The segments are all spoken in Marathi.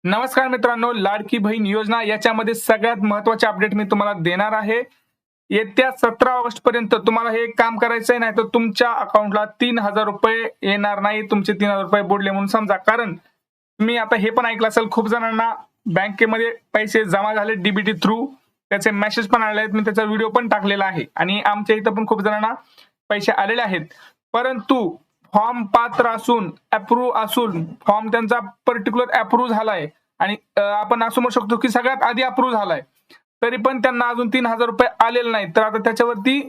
नमस्कार मित्रांनो, लाडकी बहीण योजना याच्यामध्ये सगळ्यात महत्त्वाचे अपडेट मी तुम्हाला देणार आहे. येत्या 17 ऑगस्ट पर्यंत तुम्हाला हे काम करायचं आहे, नाही तर तुमच्या अकाउंटला 3000 रुपये येणार नाही. तुमचे 3000 रुपये बुडले म्हणून समजा. कारण तुम्ही आता हे पण ऐकलं असेल, खूप जणांना बँकेमध्ये पैसे जमा झाले डीबीटी थ्रू, त्याचे मेसेज पण आले आहेत. मी त्याचा व्हिडिओ पण टाकलेला आहे आणि आमच्या इथं पण खूप जणांना पैसे आलेले आहेत. परंतु फॉर्म पात्र असून, अप्रूव्ह असून, फॉर्म त्यांचा पर्टिक्युलर अप्रूव्ह झालाय आणि आपण असं म्हणू शकतो की सगळ्यात आधी अप्रूव्ह झालाय, तरी पण त्यांना अजून 3000 रुपये आलेले नाहीत. तर आता त्याच्यावरती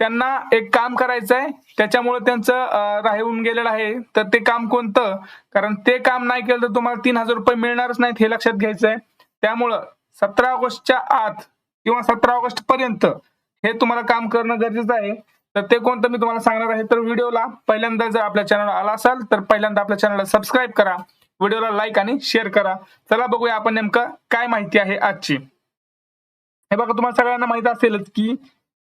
त्यांना एक काम करायचं आहे. त्याच्यामुळे त्यांचं राहून गेलेलं आहे. तर ते काम कोणतं? कारण ते काम नाही केलं तर तुम्हाला 3000 रुपये मिळणारच नाहीत, हे लक्षात घ्यायचं आहे. त्यामुळं 17 ऑगस्टच्या आत किंवा 17 ऑगस्ट पर्यंत हे तुम्हाला काम करणं गरजेचं आहे. तर ते कोणतं मी तुम्हाला सांगणार आहे. तर व्हिडिओला पहिल्यांदा जर आपल्या चॅनलवर आला असाल तर पहिल्यांदा आपल्या चॅनलला सबस्क्राईब करा, व्हिडिओला लाईक आणि शेअर करा. चला बघूया आपण नेमकं काय माहिती आहे आजची. हे बघा, तुम्हाला सगळ्यांना माहित असेलच की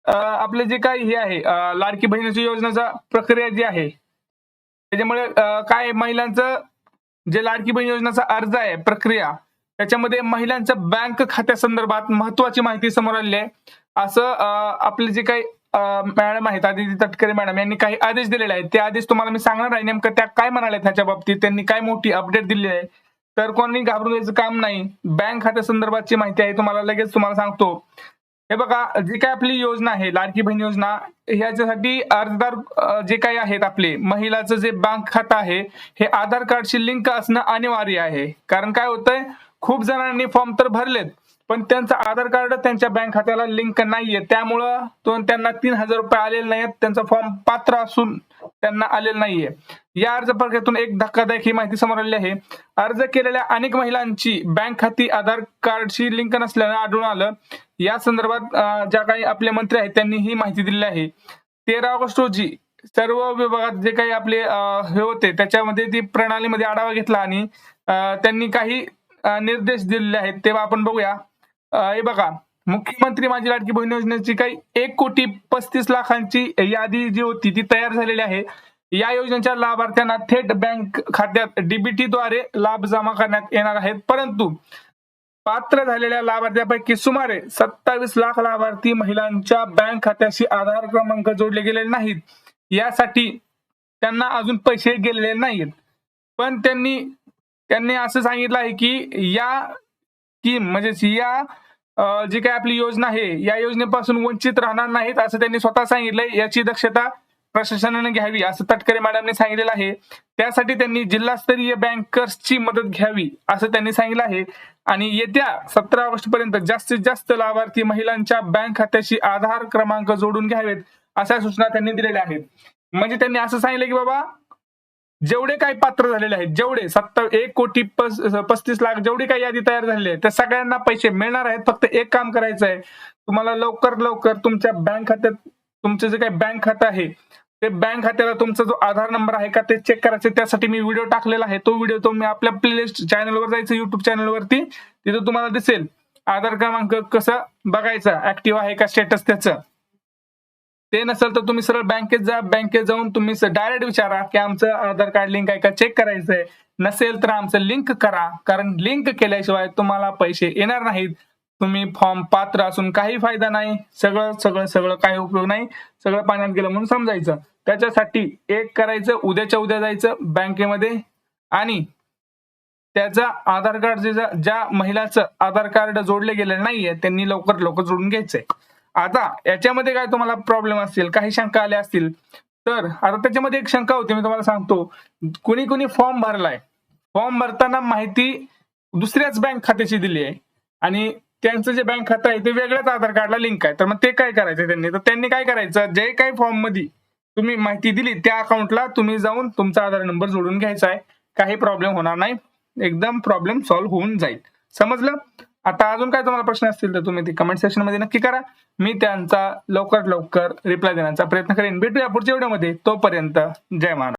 आपले जे काही हे आहे, लाडकी बहिणीची योजनेचा प्रक्रिया जी आहे, त्याच्यामुळे काय महिलांचं जे लाडकी बहीण योजनेचा अर्ज आहे, प्रक्रिया, त्याच्यामध्ये महिलांच्या बँक खात्यासंदर्भात महत्वाची माहिती समोर आलेली आहे. असं आपले जे काही मॅडम आहेत, आदिती तटकरे मॅडम यांनी काही आदेश दिलेले आहेत. ते आदेश तुम्हाला मी सांगणार आहे नेमकं त्या काय म्हणाले ह्याच्या बाबतीत, त्यांनी काय मोठी अपडेट दिली आहे. तर कोणी घाबरून जायचं काम नाही. बँक खात्यासंदर्भातची माहिती आहे, तुम्हाला लगेच तुम्हाला सांगतो. हे बघा, जी काय आपली योजना आहे लाडकी बहीण योजना, ह्याच्यासाठी अर्जदार जे काही आहेत आपले महिलाचं जे बँक खातं आहे, हे आधार कार्डशी लिंक असणं अनिवार्य आहे. कारण काय होतंय, खूप जणांनी फॉर्म तर भरलेत, पण त्यांचं आधार कार्ड त्यांच्या बँक खात्याला लिंक नाहीये. त्यामुळं त्यांना 3000 रुपये आलेले नाहीत. त्यांचा फॉर्म पात्र असून त्यांना आलेलं नाहीये. या अर्ज प्रक्रियेतून एक धक्कादायक ही माहिती समोर आली आहे. अर्ज केलेल्या अनेक महिलांची बँक खाती आधार कार्डशी लिंक नसल्यानं आढळून आलं. या संदर्भात ज्या काही आपले मंत्री आहेत त्यांनी ही माहिती दिली आहे. 13 ऑगस्ट रोजी सर्व विभागात जे काही आपले हे होते त्याच्यामध्ये ती प्रणालीमध्ये आढावा घेतला आणि त्यांनी काही निर्देश दिलेले आहेत, तेव्हा आपण बघूया. हे बघा, मुख्यमंत्री माझी लाडकी बहीण योजनेची काही 1,35,00,000ची यादी जी होती ती तयार झालेली आहे. या योजनेच्या लाभार्थ्यांना थेट बँक खात्यात डीबीटी द्वारे लाभ जमा करण्यात येणार आहेत. परंतु पात्र झालेल्या लाभार्थ्यांपैकी सुमारे 27 लाख लाभार्थी महिलांच्या बँक खात्याशी आधार क्रमांक जोडले गेलेले नाहीत. यासाठी त्यांना अजून पैसे गेलेले नाहीत. पण त्यांनी असं सांगितलं आहे की या जी काही आपली योजना आहे, या योजनेपासून वंचित राहणार नाहीत, असं त्यांनी स्वतः सांगितलंय. याची दक्षता प्रशासनाने घ्यावी असं तटकरे मॅडमने सांगितलेलं आहे. त्यासाठी त्यांनी जिल्हास्तरीय बँकर्सची मदत घ्यावी असं त्यांनी सांगितलं आहे. आणि येत्या 17 ऑगस्ट पर्यंत जास्तीत जास्त लाभार्थी महिलांच्या बँक खात्याशी आधार क्रमांक जोडून घ्यावेत अशा सूचना त्यांनी दिलेल्या आहेत. म्हणजे त्यांनी असं सांगितलं की बाबा, जेवढे काही पात्र झालेले आहेत, जेवढे 1,35,00,000 जेवढी काही यादी तयार झालेली आहे, त्या सगळ्यांना पैसे मिळणार आहेत. फक्त एक काम करायचं आहे, तुम्हाला लवकर तुमच्या बँक खात्यात तुमचं जे काही बँक खातं आहे, ते बँक खात्याला तुमचा जो आधार नंबर आहे का ते चेक करायचं. त्यासाठी मी व्हिडिओ टाकलेला आहे. तो व्हिडिओ तुम्ही आपल्या प्लेलिस्ट चॅनलवर जायचं, युट्यूब चॅनलवरती, तिथं तुम्हाला दिसेल आधार क्रमांक कसं बघायचा, ऍक्टिव्ह आहे का स्टेटस त्याचं. ते नसेल तर तुम्ही सरळ बँकेत जाऊन तुम्ही डायरेक्ट विचारा की आमचं आधार कार्ड लिंक आहे का, चेक करायचंय. नसेल तर आमचं लिंक करा, कारण लिंक केल्याशिवाय तुम्हाला पैसे येणार नाहीत. तुम्ही फॉर्म पात्र असून काही फायदा नाही. सगळं काही उपयोग नाही. सगळं पाण्यात गेलं म्हणून समजायचं. त्याच्यासाठी एक करायचं, उद्याच्या उद्या जायचं बँकेमध्ये आणि त्याचा आधार कार्ड ज्या महिलाचं आधार कार्ड जोडले गेलेलं नाहीये त्यांनी लवकर जोडून घ्यायचंय. आता याच्यामध्ये काय तुम्हाला प्रॉब्लेम असतील, काही शंका आल्या असतील, तर आता त्याच्यामध्ये एक शंका होती, मी तुम्हाला सांगतो. कुणी फॉर्म भरलाय, फॉर्म भरताना माहिती दुसऱ्याच बँक खात्याची दिली आहे आणि त्यांचं जे बँक खातं आहे ते वेगळ्याच आधार कार्डला लिंक आहे. तर मग ते काय करायचं त्यांनी काय करायचं, जे काही फॉर्म मध्ये तुम्ही माहिती दिली त्या अकाउंटला तुम्ही जाऊन तुमचा आधार नंबर जोडून घ्यायचा आहे. काही प्रॉब्लेम होणार नाही, एकदम प्रॉब्लेम सॉल्व्ह होऊन जाईल. समजलं? आता अजून काय तुम्हाला प्रश्न असतील तर तुम्ही ते कमेंट सेक्शन मध्ये नक्की करा. मी त्यांचा लवकर रिप्लाय देण्याचा प्रयत्न करेन. भेटूया पुढच्या व्हिडिओमध्ये. तोपर्यंत जय महाराज.